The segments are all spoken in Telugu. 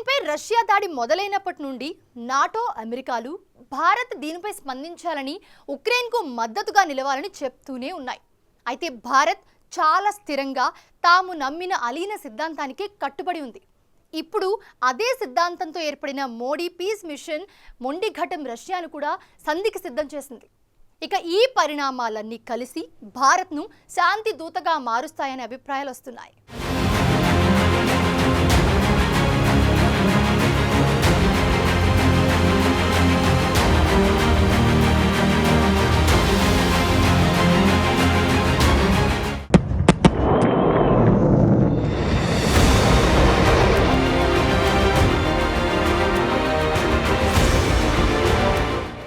ఉక్రెయిన్పై రష్యా దాడి మొదలైనప్పటి నుండి నాటో, అమెరికాలు భారత్ దీనిపై స్పందించాలని, ఉక్రెయిన్కు మద్దతుగా నిలవాలని చెప్తూనే ఉన్నాయి. అయితే భారత్ చాలా స్థిరంగా తాము నమ్మిన అలీన సిద్ధాంతానికి కట్టుబడి ఉంది. ఇప్పుడు అదే సిద్ధాంతంతో ఏర్పడిన మోడీ పీస్ మిషన్ మొండిఘటం రష్యాను కూడా సంధికి సిద్ధం చేసింది. ఇక ఈ పరిణామాలన్నీ కలిసి భారత్ను శాంతి దూతగా మారుస్తాయనే అభిప్రాయాలు వస్తున్నాయి.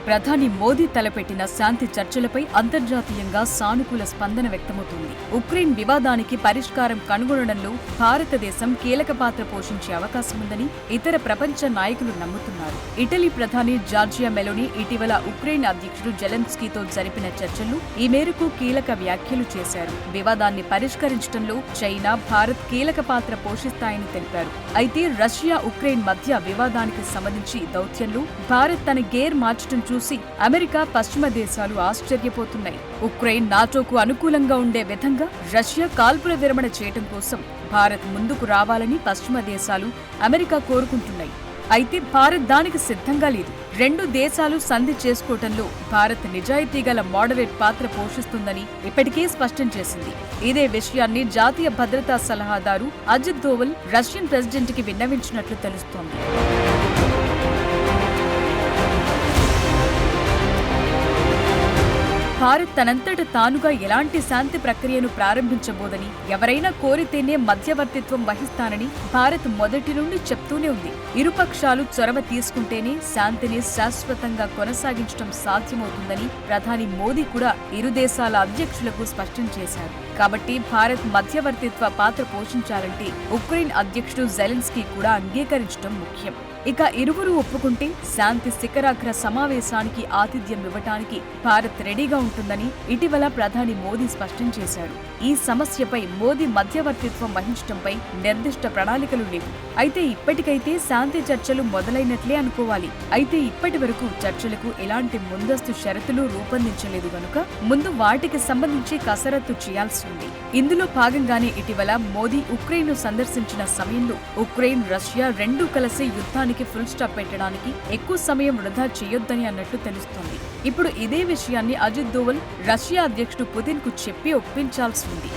ప్రధాని మోదీ తలపెట్టిన శాంతి చర్చలపై అంతర్జాతీయంగా సానుకూల స్పందన వ్యక్తమవుతుంది. ఉక్రెయిన్ వివాదానికి పరిష్కారం కనుగొనడంలో భారతదేశం కీలక పాత్ర పోషించే అవకాశముందని ఇతర ప్రపంచ నాయకులు నమ్ముతున్నారు. ఇటలీ ప్రధాని జార్జియా మెలోనీ ఇటీవల ఉక్రెయిన్ అధ్యక్షుడు జెలెన్స్కీతో జరిపిన చర్చల్లో ఈ మేరకు కీలక వ్యాఖ్యలు చేశారు. వివాదాన్ని పరిష్కరించడంలో చైనా, భారత్ కీలక పాత్ర పోషిస్తాయని తెలిపారు. అయితే రష్యా, ఉక్రెయిన్ మధ్య వివాదానికి సంబంధించి దౌత్యంలో భారత్ తన గేర్ మార్చడం చూసి అమెరికా, పశ్చిమ దేశాలు ఆశ్చర్యపోతున్నాయి. ఉక్రెయిన్ నాటోకు అనుకూలంగా ఉండే విధంగా రష్యా కాల్పుల విరమణ చేయడం కోసం భారత్ ముందుకు రావాలని పశ్చిమ దేశాలు, అమెరికా కోరుకుంటున్నాయి. అయితే భారత్ దానికి సిద్ధంగా లేదు. రెండు దేశాలు సంధి చేసుకోవటంలో భారత్ నిజాయితీ గల మోడరేట్ పాత్ర పోషిస్తుందని ఇప్పటికే స్పష్టం చేసింది. ఇదే విషయాన్ని జాతీయ భద్రతా సలహాదారు అజిత్ దోవల్ రష్యన్ ప్రెసిడెంట్కి విన్నవించినట్లు తెలుస్తోంది. భారత్ తనంతట తానుగా ఎలాంటి శాంతి ప్రక్రియను ప్రారంభించబోదని, ఎవరైనా కోరితేనే మధ్యవర్తిత్వం వహిస్తానని భారత్ మొదటి నుండి చెప్తూనే ఉంది. ఇరుపక్షాలు చొరవ తీసుకుంటేనే శాంతిని శాశ్వతంగా కొనసాగించడం సాధ్యమవుతుందని ప్రధాని మోదీ కూడా ఇరు దేశాల అధ్యక్షులకు స్పష్టం చేశారు. కాబట్టి భారత్ మధ్యవర్తిత్వ పాత్ర పోషించాలంటే ఉక్రెయిన్ అధ్యక్షుడు జెలెన్స్కీ కూడా అంగీకరించడం ముఖ్యం. ఇక ఇరువురు ఒప్పుకుంటే శాంతి శిఖరాగ్ర సమావేశానికి ఆతిథ్యం ఇవ్వటానికి భారత్ రెడీగా ఉంటుందని ఇటీవల ప్రధాని మోదీ స్పష్టం చేశారు. ఈ సమస్యపై మోదీ మధ్యవర్తిత్వం వహించడంపై నిర్దిష్ట ప్రణాళికలు లేవు. అయితే ఇప్పటికైతే శాంతి చర్చలు మొదలైనట్లే అనుకోవాలి. అయితే ఇప్పటి వరకు చర్చలకు ఎలాంటి ముందస్తు షరతులు రూపొందించలేదు గనుక ముందు వాటికి సంబంధించి కసరత్తు చేయాల్సి ఉంది. ఇందులో భాగంగానే ఇటీవల మోదీ ఉక్రెయిన్ను సందర్శించిన సమయంలో ఉక్రెయిన్, రష్యా రెండూ కలిసి యుద్ధానికి ఫుల్ స్టాప్ పెట్టడానికి ఎక్కువ సమయం వృధా చేయొద్దని అన్నట్లు తెలుస్తోంది. ఇప్పుడు ఇదే విషయాన్ని అజిత్ దోవల్ రష్యా అధ్యక్షుడు పుతిన్ కు చెప్పి ఒప్పించాల్సి ఉంది.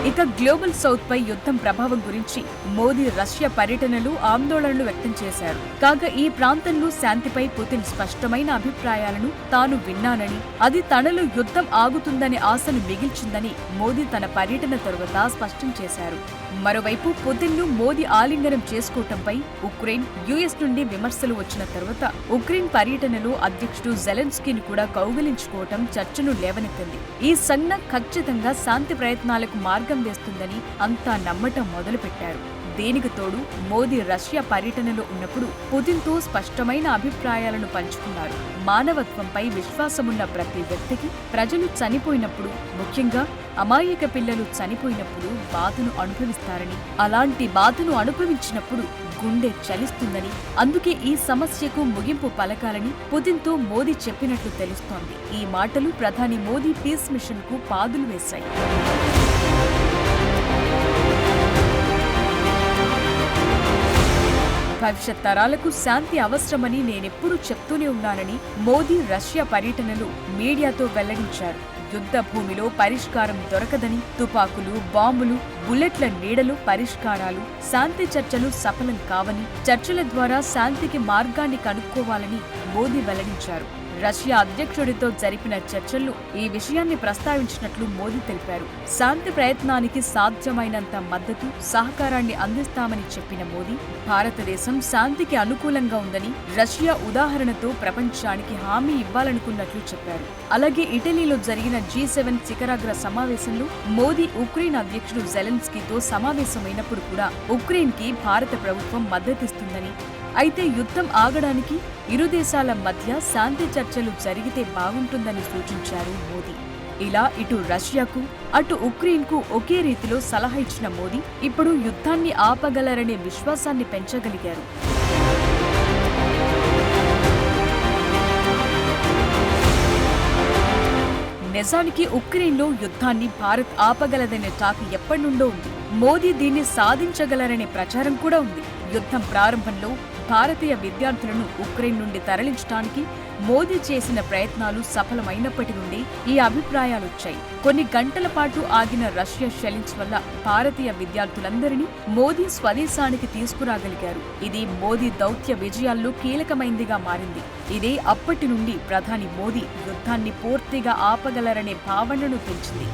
ఇక గ్లోబల్ సౌత్ పై యుద్ధం ప్రభావం గురించి మోదీ రష్యా పర్యటనలు ఆందోళనలు వ్యక్తం చేశారు. కాగా ఈ ప్రాంతంలో శాంతిపై పుతిన్ స్పష్టమైన అభిప్రాయాలను తాను విన్నానని, అది తనలో యుద్ధం ఆగుతుందనే ఆశను మిగిల్చిందని మోదీ తన పర్యటన తరువాత స్పష్టం చేశారు. మరోవైపు పుతిన్ ను మోదీ ఆలింగనం చేసుకోవటంపై ఉక్రెయిన్, యుఎస్ నుండి విమర్శలు వచ్చిన తరువాత ఉక్రెయిన్ పర్యటనలో అధ్యక్షుడు జెలెన్స్కీని కూడా కౌగిలించుకోవటం చర్చను లేవనెత్తింది. ఈ సంజ్ఞ ఖచ్చితంగా శాంతి ప్రయత్నాలకు మార్గం వేస్తుందని అంతా నమ్మటం మొదలుపెట్టారు. దీనికి తోడు మోదీ రష్యా పర్యటనలో ఉన్నప్పుడు పుతిన్తో స్పష్టమైన అభిప్రాయాలను పంచుకున్నారు. మానవత్వంపై విశ్వాసమున్న ప్రతి వ్యక్తికి ప్రజలు చనిపోయినప్పుడు, ముఖ్యంగా అమాయక పిల్లలు చనిపోయినప్పుడు బాధను అనుభవిస్తారని, అలాంటి బాధను అనుభవించినప్పుడు గుండె చలిస్తుందని, అందుకే ఈ సమస్యకు ముగింపు పలకాలని పుతిన్తో మోదీ చెప్పినట్లు తెలుస్తోంది. ఈ మాటలు ప్రధాని మోదీ పీస్ మిషన్ కు పాదులు వేశాయి. భవిష్యత్ తరాలకు శాంతి అవసరమని నేనెప్పుడూ చెప్తూనే ఉన్నానని మోదీ రష్యా పర్యటనలో మీడియాతో వెల్లడించారు. యుద్ధ భూమిలో పరిష్కారం దొరకదని, తుపాకులు, బాంబులు, బుల్లెట్ల నీడలు పరిష్కారాలు, శాంతి చర్చలు సఫలం కావని, చర్చల ద్వారా శాంతికి మార్గాన్ని కనుక్కోవాలని మోదీ వెల్లడించారు. రష్యా అధ్యక్షుడితో జరిపిన చర్చల్లో ఈ విషయాన్ని ప్రస్తావించినట్లు మోదీ తెలిపారు. శాంతి ప్రయత్నానికి సాధ్యమైనంత మద్దతు, సహకారాన్ని అందిస్తామని చెప్పిన మోదీ భారతదేశం శాంతికి అనుకూలంగా ఉందని, రష్యా ఉదాహరణతో ప్రపంచానికి హామీ ఇవ్వాలనుకున్నట్లు చెప్పారు. అలాగే ఇటలీలో జరిగిన G7 శిఖరాగ్ర సమావేశంలో మోదీ ఉక్రెయిన్ అధ్యక్షుడు జెలెన్స్కీతో సమావేశమైనప్పుడు కూడా ఉక్రెయిన్కి భారత ప్రభుత్వం మద్దతిస్తుందని, అయితే యుద్ధం ఆగడానికి ఇరు దేశాల మధ్య శాంతి చర్చలు జరిగితే బాగుంటుందని సూచించారు మోదీ. ఇలా ఇటు రష్యాకు అటు ఉక్రెయిన్కు ఒకే రీతిలో సలహా ఇచ్చిన మోదీ ఇప్పుడు యుద్ధాన్ని ఆపగలరనే విశ్వాసాన్ని పెంచగలిగారు. నిజానికి ఉక్రెయిన్లో యుద్ధాన్ని భారత్ ఆపగలదనే టాక్ ఎప్పటి నుండో ఉంది. మోదీ దీన్ని సాధించగలరనే ప్రచారం కూడా ఉంది. యుద్ధం ప్రారంభంలో భారతీయ విద్యార్థులను ఉక్రెయిన్ నుండి తరలించడానికి మోదీ చేసిన ప్రయత్నాలు సఫలమైనప్పటి నుండి ఈ అభిప్రాయాలొచ్చాయి. కొన్ని గంటల పాటు ఆగిన రష్యా షెల్లింగ్స్ వల్ల భారతీయ విద్యార్థులందరినీ మోదీ స్వదేశానికి తీసుకురాగలిగారు. ఇది మోదీ దౌత్య విజయాల్లో కీలకమైందిగా మారింది. ఇదే అప్పటి నుండి ప్రధాని మోదీ యుద్ధాన్ని పూర్తిగా ఆపగలరనే భావనను పెంచింది.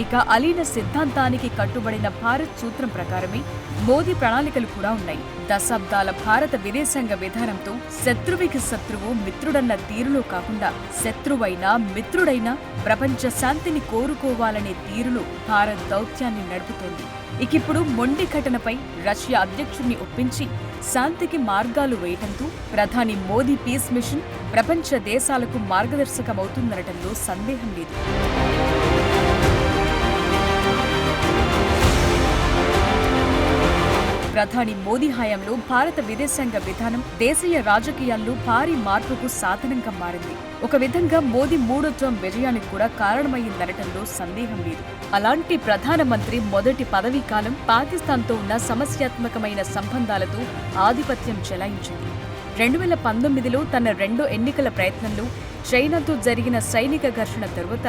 ఇక అలీన సిద్ధాంతానికి కట్టుబడిన భారత్ సూత్రం ప్రకారమే మోదీ ప్రణాళికలు కూడా ఉన్నాయి. దశాబ్దాల భారత విదేశాంగ విధానంతో శత్రువుకి శత్రువు మిత్రుడన్న తీరులో కాకుండా శత్రువైనా మిత్రుడైనా ప్రపంచ శాంతిని కోరుకోవాలనే తీరులో భారత్ దౌత్యాన్ని నడుపుతోంది. ఇకిప్పుడు మొండి ఘటనపై రష్యా అధ్యక్షుడిని ఒప్పించి శాంతికి మార్గాలు వేయటంతో ప్రధాని మోదీ పీస్ మిషన్ ప్రపంచ దేశాలకు మార్గదర్శకమవుతుందనటంలో సందేహం లేదు. ప్రధాని మోదీ హయాంలో భారత విదేశాంగ విధానం దేశీయ రాజకీయాల్లో భారీ మార్పుకు సాధనంగా మారింది. ఒక విధంగా మోదీ మూడో టర్మ్ విజయానికి కూడా కారణమయ్యిందనటంలో సందేహం లేదు. అలాంటి ప్రధానమంత్రి మొదటి పదవీ కాలం పాకిస్తాన్తో ఉన్న సమస్యాత్మకమైన సంబంధాలతో ఆధిపత్యం చెలాయించింది. 2019లో తన రెండో ఎన్నికల ప్రయత్నంలో చైనాతో జరిగిన సైనిక ఘర్షణ తరువాత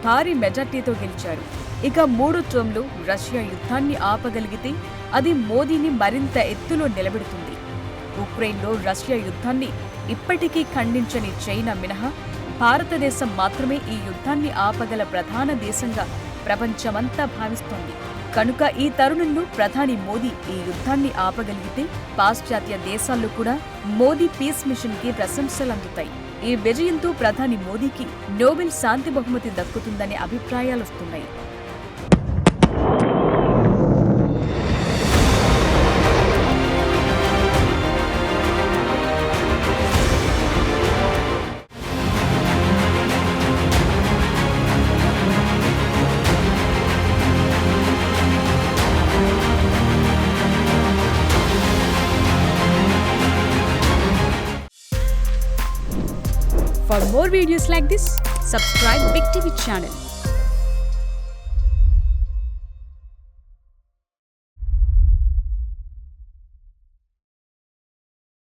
భారీ మెజార్టీతో గెలిచారు. ఇక మూడో టర్మ్లో రష్యా యుద్ధాన్ని ఆపగలిగితే అది మోదీని మరింత ఎత్తులో నిలబెడుతుంది. ఉక్రెయిన్లో రష్యా యుద్ధాన్ని ఇప్పటికీ ఖండించని చైనా మినహా భారతదేశం మాత్రమే ఈ యుద్ధాన్ని ఆపగల ప్రధాన దేశంగా ప్రపంచమంతా భావిస్తోంది. కనుక ఈ తరుణంలో ప్రధాని మోదీ ఈ యుద్ధాన్ని ఆపగలిగితే పాశ్చాత్య దేశాల్లో కూడా మోదీ పీస్ మిషన్కి ప్రశంసలందుతాయి. ఈ విజయంతో ప్రధాని మోదీకి నోబెల్ శాంతి బహుమతి దక్కుతుందనే అభిప్రాయాలొస్తున్నాయి. For more videos like this, subscribe Big TV channel.